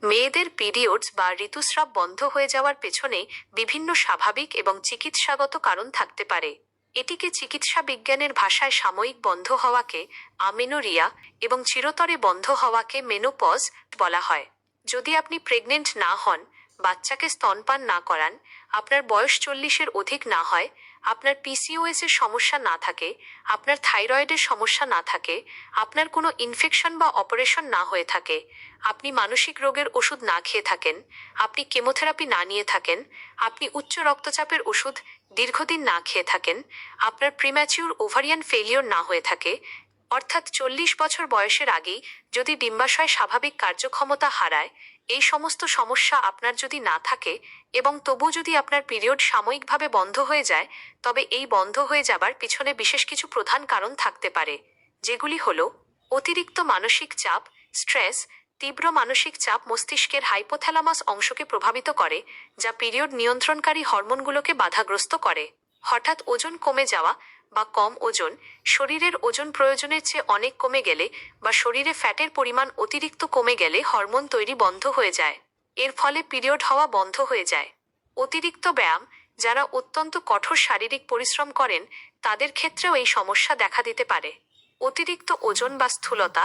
মেয়েদের পিরিয়ডস বা ঋতুস্রাব বন্ধ হয়ে যাওয়ার পেছনে বিভিন্ন স্বাভাবিক এবং চিকিৎসাগত কারণ থাকতে পারে। এটিকে চিকিৎসা বিজ্ঞানের ভাষায় সাময়িক বন্ধ হওয়াকে আমেনোরিয়া এবং চিরতরে বন্ধ হওয়াকে মেনোপজ বলা হয়। যদি আপনি প্রেগনেন্ট না হন, বাচ্চাকে স্তনপান না করান, আপনার বয়স 40-এর অধিক না হয়, আপনার পিসিওএস এর সমস্যা না থাকে, আপনার থাইরয়েডের সমস্যা না থাকে, আপনার কোনো ইনফেকশন বা অপারেশন না হয়ে থাকে, আপনি মানসিক রোগের ওষুধ না খেয়ে থাকেন, আপনি কেমোথেরাপি না নিয়ে থাকেন, আপনি উচ্চ রক্তচাপের ওষুধ দীর্ঘদিন না খেয়ে থাকেন, আপনার প্রিম্যাচিউর ওভারিয়ান ফেলিওর না হয়ে থাকে, অর্থাৎ 40 বছর বয়সের আগেই যদি ডিম্বাশয় স্বাভাবিক কার্যক্ষমতা হারায়, এই সমস্ত সমস্যা আপনার যদি না থাকে এবং তবু যদি আপনার পিরিয়ড সাময়িকভাবে বন্ধ হয়ে যায়, তবে এই বন্ধ হয়ে যাবার পিছনে বিশেষ কিছু প্রধান কারণ থাকতে পারে, যেগুলি হল অতিরিক্ত মানসিক চাপ, স্ট্রেস। তীব্র মানসিক চাপ মস্তিষ্কের হাইপোথ্যালামাস অংশকে প্রভাবিত করে, যা পিরিয়ড নিয়ন্ত্রণকারী হরমোনগুলোকে বাধাগ্রস্ত করে। হঠাৎ ওজন কমে যাওয়া বা কম ওজন, শরীরের ওজন প্রয়োজনের চেয়ে অনেক কমে গেলে বা শরীরে ফ্যাটের পরিমাণ অতিরিক্ত কমে গেলে হরমোন তৈরি বন্ধ হয়ে যায়। এর ফলে পিরিয়ড হওয়া বন্ধ হয়ে যায়। অতিরিক্ত ব্যায়াম, যারা অত্যন্ত কঠোর শারীরিক পরিশ্রম করেন তাদের ক্ষেত্রেও এই সমস্যা দেখা দিতে পারে। অতিরিক্ত ওজন বা স্থূলতা,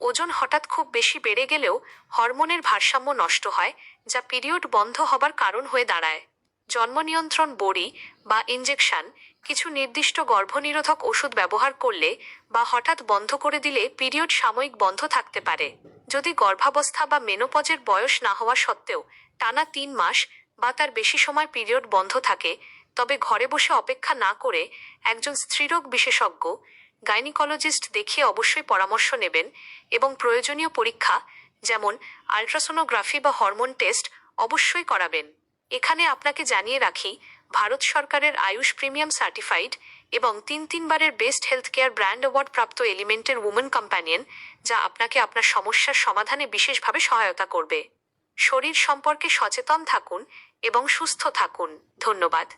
ওজন হঠাৎ খুব বেশি বেড়ে গেলেও হরমোনের ভারসাম্য নষ্ট হয়, যা পিরিয়ড বন্ধ হবার কারণ হয়ে দাঁড়ায়। জন্ম নিয়ন্ত্রণ বড়ি বা ইনজেকশন, কিছু নির্দিষ্ট গর্ভনিরোধক ওষুধ ব্যবহার করলে বা হঠাৎ বন্ধ করে দিলে পিরিয়ড সাময়িক বন্ধ থাকতে পারে। যদি গর্ভাবস্থা বা মেনোপজের বয়স না হওয়া সত্ত্বেও টানা 3 মাস বা তার বেশি সময় পিরিয়ড বন্ধ থাকে, তবে ঘরে বসে অপেক্ষা না করে একজন স্ত্রীরোগ বিশেষজ্ঞ, গাইনিকোলজিস্ট দেখিয়ে অবশ্যই পরামর্শ নেবেন এবং প্রয়োজনীয় পরীক্ষা যেমন আল্ট্রাসোনোগ্রাফি বা হরমোন টেস্ট অবশ্যই করাবেন। এখানে আপনাকে জানিয়ে রাখি, ভারত সরকারের আয়ুষ প্রিমিয়াম সার্টিফাইড এবং 3 বারের best health care brand award প্রাপ্ত এলিমেন্টের উমেন কম্প্যানিয়ন, যা আপনাকে আপনার সমস্যার সমাধানে বিশেষভাবে সহায়তা করবে। শরীর সম্পর্কে সচেতন থাকুন এবং সুস্থ থাকুন। ধন্যবাদ।